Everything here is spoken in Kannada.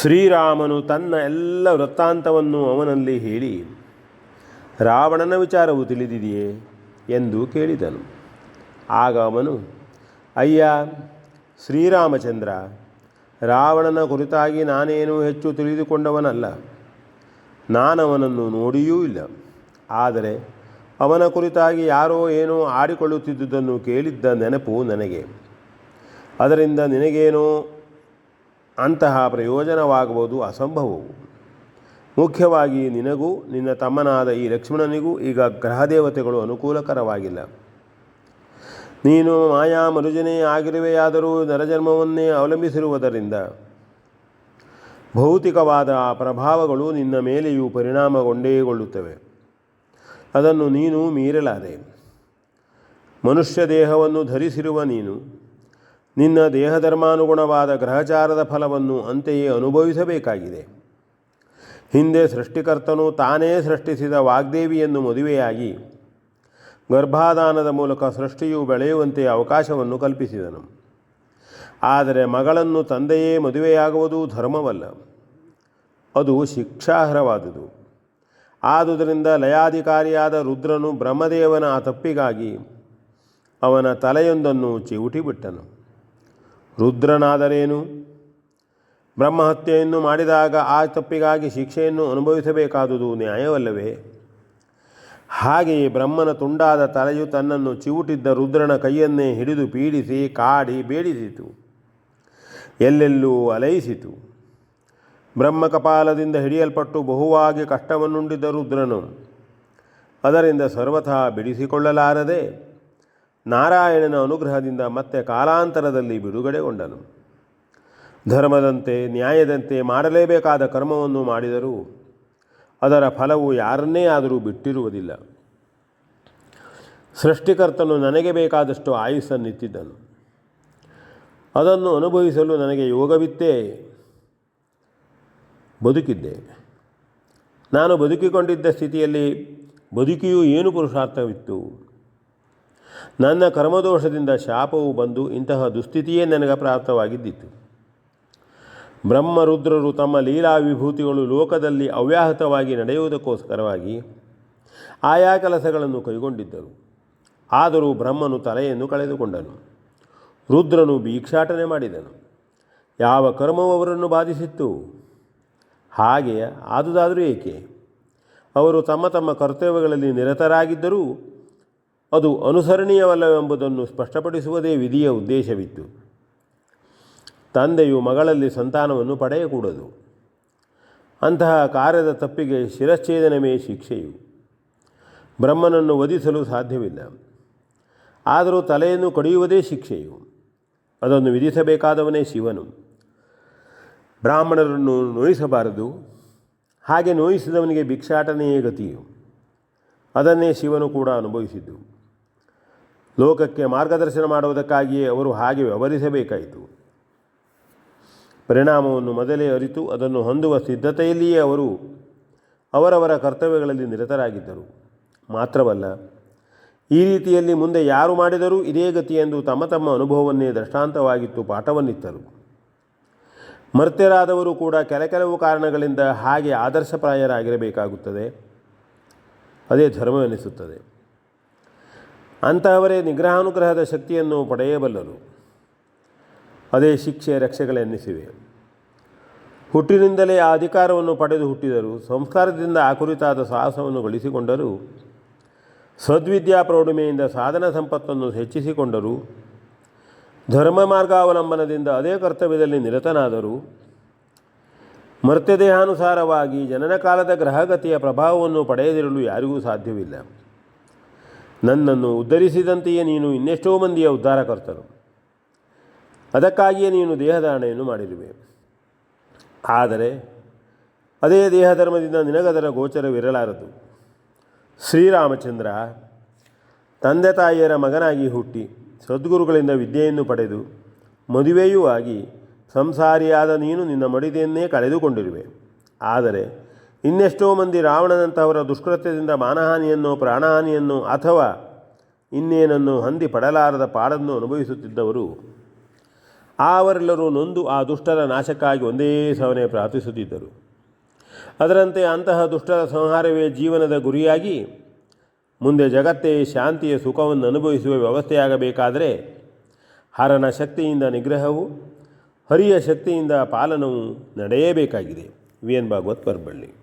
ಶ್ರೀರಾಮನು ತನ್ನ ಎಲ್ಲ ವೃತ್ತಾಂತವನ್ನು ಅವನಲ್ಲಿ ಹೇಳಿ, ರಾವಣನ ವಿಚಾರವು ತಿಳಿದಿದೆಯೇ ಎಂದು ಕೇಳಿದನು. ಆಗ ಅವನು, ಅಯ್ಯ ಶ್ರೀರಾಮಚಂದ್ರ, ರಾವಣನ ಕುರಿತಾಗಿ ನಾನೇನೂ ಹೆಚ್ಚು ತಿಳಿದುಕೊಂಡವನಲ್ಲ. ನಾನವನನ್ನು ನೋಡಿಯೂ ಇಲ್ಲ. ಆದರೆ ಅವನ ಕುರಿತಾಗಿ ಯಾರೋ ಏನೋ ಆಡಿಕೊಳ್ಳುತ್ತಿದ್ದುದನ್ನು ಕೇಳಿದ್ದ ನೆನಪು ನನಗೆ. ಅದರಿಂದ ನಿನಗೇನೋ ಅಂತಹ ಪ್ರಯೋಜನವಾಗುವುದು ಅಸಂಭವವು. ಮುಖ್ಯವಾಗಿ ನಿನಗೂ ನಿನ್ನ ತಮ್ಮನಾದ ಈ ಲಕ್ಷ್ಮಣನಿಗೂ ಈಗ ಗ್ರಹದೇವತೆಗಳು ಅನುಕೂಲಕರವಾಗಿಲ್ಲ. ನೀನು ಮಾಯಾ ಮರುಜನೇ ಆಗಿರುವೆಯಾದರೂ ನರಜನ್ಮವನ್ನೇ ಅವಲಂಬಿಸಿರುವುದರಿಂದ ಭೌತಿಕವಾದ ಆ ಪ್ರಭಾವಗಳು ನಿನ್ನ ಮೇಲೆಯೂ ಪರಿಣಾಮಗೊಂಡೇಗೊಳ್ಳುತ್ತವೆ. ಅದನ್ನು ನೀನು ಮೀರಲಾರೆ. ಮನುಷ್ಯ ದೇಹವನ್ನು ಧರಿಸಿರುವ ನೀನು ನಿನ್ನ ದೇಹಧರ್ಮಾನುಗುಣವಾದ ಗ್ರಹಚಾರದ ಫಲವನ್ನು ಅಂತೆಯೇ ಅನುಭವಿಸಬೇಕಾಗಿದೆ. ಹಿಂದೆ ಸೃಷ್ಟಿಕರ್ತನು ತಾನೇ ಸೃಷ್ಟಿಸಿದ ವಾಗ್ದೇವಿಯನ್ನು ಮದುವೆಯಾಗಿ ಗರ್ಭಾಧಾನದ ಮೂಲಕ ಸೃಷ್ಟಿಯು ಬೆಳೆಯುವಂತೆ ಅವಕಾಶವನ್ನು ಕಲ್ಪಿಸಿದನು. ಆದರೆ ಮಗಳನ್ನು ತಂದೆಯೇ ಮದುವೆಯಾಗುವುದು ಧರ್ಮವಲ್ಲ, ಅದು ಶಿಕ್ಷಾರ್ಹವಾದುದು. ಆದುದರಿಂದ ಲಯಾಧಿಕಾರಿಯಾದ ರುದ್ರನು ಬ್ರಹ್ಮದೇವನ ಆ ತಪ್ಪಿಗಾಗಿ ಅವನ ತಲೆಯೊಂದನ್ನು ಚಿವುಟಿಬಿಟ್ಟನು. ರುದ್ರನಾದರೇನು? ಬ್ರಹ್ಮಹತ್ಯೆಯನ್ನು ಮಾಡಿದಾಗ ಆ ತಪ್ಪಿಗಾಗಿ ಶಿಕ್ಷೆಯನ್ನು ಅನುಭವಿಸಬೇಕಾದುದು ನ್ಯಾಯವಲ್ಲವೇ? ಹಾಗೆಯೇ ಬ್ರಹ್ಮನ ತುಂಡಾದ ತಲೆಯು ತನ್ನನ್ನು ಚಿವುಟಿದ್ದ ರುದ್ರನ ಕೈಯನ್ನೇ ಹಿಡಿದು ಪೀಡಿಸಿ ಕಾಡಿ ಬೇಡಿಸಿತು, ಎಲ್ಲೆಲ್ಲೂ ಅಲೈಸಿತು. ಬ್ರಹ್ಮಕಪಾಲದಿಂದ ಹಿಡಿಯಲ್ಪಟ್ಟು ಬಹುವಾಗಿ ಕಷ್ಟವನ್ನುಂಡಿದ್ದ ರುದ್ರನು ಅದರಿಂದ ಸರ್ವಥಾ ಬಿಡಿಸಿಕೊಳ್ಳಲಾರದೆ ನಾರಾಯಣನ ಅನುಗ್ರಹದಿಂದ ಮತ್ತೆ ಕಾಲಾಂತರದಲ್ಲಿ ಬಿಡುಗಡೆಗೊಂಡನು. ಧರ್ಮದಂತೆ ನ್ಯಾಯದಂತೆ ಮಾಡಲೇಬೇಕಾದ ಕರ್ಮವನ್ನು ಮಾಡಿದರೂ ಅದರ ಫಲವು ಯಾರನ್ನೇ ಆದರೂ ಬಿಟ್ಟಿರುವುದಿಲ್ಲ. ಸೃಷ್ಟಿಕರ್ತನು ನನಗೆ ಬೇಕಾದಷ್ಟು ಆಯುಸ್ಸನ್ನಿತ್ತಿದ್ದನು. ಅದನ್ನು ಅನುಭವಿಸಲು ನನಗೆ ಯೋಗವಿತ್ತೇ ಬದುಕಿದ್ದೆ. ನಾನು ಬದುಕಿಕೊಂಡಿದ್ದ ಸ್ಥಿತಿಯಲ್ಲಿ ಬದುಕಿಯೂ ಏನು ಪುರುಷಾರ್ಥವಿತ್ತು? ನನ್ನ ಕರ್ಮದೋಷದಿಂದ ಶಾಪವು ಬಂದು ಇಂತಹ ದುಸ್ಥಿತಿಯೇ ನನಗೆ ಪ್ರಾಪ್ತವಾಗಿದ್ದಿತು. ಬ್ರಹ್ಮರುದ್ರರು ತಮ್ಮ ಲೀಲಾ ವಿಭೂತಿಗಳು ಲೋಕದಲ್ಲಿ ಅವ್ಯಾಹತವಾಗಿ ನಡೆಯುವುದಕ್ಕೋಸ್ಕರವಾಗಿ ಆಯಾ ಕೆಲಸಗಳನ್ನು ಕೈಗೊಂಡಿದ್ದರು. ಆದರೂ ಬ್ರಹ್ಮನು ತಲೆಯನ್ನು ಕಳೆದುಕೊಂಡನು. ರುದ್ರನು ಭಿಕ್ಷಾಟನೆ ಮಾಡಿದನು. ಯಾವ ಕರ್ಮವು ಅವರನ್ನು ಬಾಧಿಸಿತ್ತು? ಹಾಗೆ ಆದುದಾದರೂ ಏಕೆ? ಅವರು ತಮ್ಮ ತಮ್ಮ ಕರ್ತವ್ಯಗಳಲ್ಲಿ ನಿರತರಾಗಿದ್ದರೂ ಅದು ಅನುಸರಣೀಯವಲ್ಲವೆಂಬುದನ್ನು ಸ್ಪಷ್ಟಪಡಿಸುವುದೇ ವಿಧಿಯ ಉದ್ದೇಶವಿತ್ತು. ತಂದೆಯು ಮಗಳಲ್ಲಿ ಸಂತಾನವನ್ನು ಪಡೆಯಕೂಡದು. ಅಂತಹ ಕಾರ್ಯದ ತಪ್ಪಿಗೆ ಶಿರಚ್ಛೇದನವೇ ಶಿಕ್ಷೆಯು. ಬ್ರಹ್ಮನನ್ನು ವಧಿಸಲು ಸಾಧ್ಯವಿಲ್ಲ. ಆದರೂ ತಲೆಯನ್ನು ಕಡಿಯುವುದೇ ಶಿಕ್ಷೆಯು. ಅದನ್ನು ವಿಧಿಸಬೇಕಾದವನೇ ಶಿವನು. ಬ್ರಾಹ್ಮಣರನ್ನು ನೋಯಿಸಬಾರದು. ಹಾಗೆ ನೋಯಿಸಿದವನಿಗೆ ಭಿಕ್ಷಾಟನೆಯೇ ಗತಿಯು. ಅದನ್ನೇ ಶಿವನು ಕೂಡ ಅನುಭವಿಸಿದ್ದು. ಲೋಕಕ್ಕೆ ಮಾರ್ಗದರ್ಶನ ಮಾಡುವುದಕ್ಕಾಗಿಯೇ ಅವರು ಹಾಗೆ ವ್ಯವಹರಿಸಬೇಕಾಯಿತು. ಪರಿಣಾಮವನ್ನು ಮೊದಲೇ ಅರಿತು ಅದನ್ನು ಹೊಂದುವ ಸಿದ್ಧತೆಯಲ್ಲಿಯೇ ಅವರು ಅವರವರ ಕರ್ತವ್ಯಗಳಲ್ಲಿ ನಿರತರಾಗಿದ್ದರು. ಮಾತ್ರವಲ್ಲ, ಈ ರೀತಿಯಲ್ಲಿ ಮುಂದೆ ಯಾರು ಮಾಡಿದರೂ ಇದೇ ಗತಿ ಎಂದು ತಮ್ಮ ತಮ್ಮ ಅನುಭವವನ್ನೇ ದೃಷ್ಟಾಂತವಾಗಿತ್ತು ಪಾಠವನ್ನಿತ್ತರು. ಮರ್ತ್ಯರಾದವರು ಕೂಡ ಕೆಲವು ಕಾರಣಗಳಿಂದ ಹಾಗೆ ಆದರ್ಶಪ್ರಾಯರಾಗಿರಬೇಕಾಗುತ್ತದೆ. ಅದೇ ಧರ್ಮವೆನಿಸುತ್ತದೆ. ಅಂತಹವರೇ ನಿಗ್ರಹಾನುಗ್ರಹದ ಶಕ್ತಿಯನ್ನು ಪಡೆಯಬಲ್ಲರು. ಅದೇ ಶಿಕ್ಷೆ ರಕ್ಷೆಗಳೆನ್ನಿಸಿವೆ. ಹುಟ್ಟಿನಿಂದಲೇ ಆ ಅಧಿಕಾರವನ್ನು ಪಡೆದು ಹುಟ್ಟಿದರು. ಸಂಸ್ಕಾರದಿಂದ ಆ ಕುರಿತಾದ ಸಾಹಸವನ್ನು ಗಳಿಸಿಕೊಂಡರೂ, ಸದ್ವಿದ್ಯಾ ಪ್ರೌಢಮೆಯಿಂದ ಸಾಧನ ಸಂಪತ್ತನ್ನು ಹೆಚ್ಚಿಸಿಕೊಂಡರೂ, ಧರ್ಮ ಮಾರ್ಗಾವಲಂಬನದಿಂದ ಅದೇ ಕರ್ತವ್ಯದಲ್ಲಿ ನಿರತನಾದರೂ, ಮರ್ತ್ಯದೇಹಾನುಸಾರವಾಗಿ ಜನನ ಕಾಲದ ಗ್ರಹಗತಿಯ ಪ್ರಭಾವವನ್ನು ಪಡೆಯದಿರಲು ಯಾರಿಗೂ ಸಾಧ್ಯವಿಲ್ಲ. ನನ್ನನ್ನು ಉದ್ಧರಿಸಿದಂತೆಯೇ ನೀನು ಇನ್ನೆಷ್ಟೋ ಮಂದಿಯ ಉದ್ಧಾರಕರ್ತರು. ಅದಕ್ಕಾಗಿಯೇ ನೀನು ದೇಹಧಾರಣೆಯನ್ನು ಮಾಡಿರುವೆ. ಆದರೆ ಅದೇ ದೇಹಧರ್ಮದಿಂದ ನಿನಗದರ ಗೋಚರವಿರಲಾರದು. ಶ್ರೀರಾಮಚಂದ್ರ, ತಂದೆ ತಾಯಿಯರ ಮಗನಾಗಿ ಹುಟ್ಟಿ ಸದ್ಗುರುಗಳಿಂದ ವಿದ್ಯೆಯನ್ನು ಪಡೆದು ಮದುವೆಯೂ ಆಗಿ ಸಂಸಾರಿಯಾದ ನೀನು ನಿನ್ನ ಮಡಿದೆಯನ್ನೇ ಕಳೆದುಕೊಂಡಿರುವೆ. ಆದರೆ ಇನ್ನೆಷ್ಟೋ ಮಂದಿ ರಾವಣನಂತಹವರ ದುಷ್ಕೃತ್ಯದಿಂದ ಮಾನಹಾನಿಯನ್ನು, ಪ್ರಾಣಹಾನಿಯನ್ನು ಅಥವಾ ಇನ್ನೇನನ್ನು ಹೊಂದಿ ಪಡಲಾರದ ಪಾಡನ್ನು ಅನುಭವಿಸುತ್ತಿದ್ದವರು ಅವರೆಲ್ಲರೂ ನೊಂದು ಆ ದುಷ್ಟರ ನಾಶಕ್ಕಾಗಿ ಒಂದೇ ಸಮನೆ ಪ್ರಾರ್ಥಿಸುತ್ತಿದ್ದರು. ಅದರಂತೆ ಅಂತಹ ದುಷ್ಟರ ಸಂಹಾರವೇ ಜೀವನದ ಗುರಿಯಾಗಿ ಮುಂದೆ ಜಗತ್ತೇ ಶಾಂತಿಯ ಸುಖವನ್ನು ಅನುಭವಿಸುವ ವ್ಯವಸ್ಥೆಯಾಗಬೇಕಾದರೆ ಹರನ ಶಕ್ತಿಯಿಂದ ನಿಗ್ರಹವು, ಹರಿಯ ಶಕ್ತಿಯಿಂದ ಪಾಲನವು ನಡೆಯಬೇಕಾಗಿದೆ. V N Bhagwat ಪರ್ಬಳ್ಳಿ.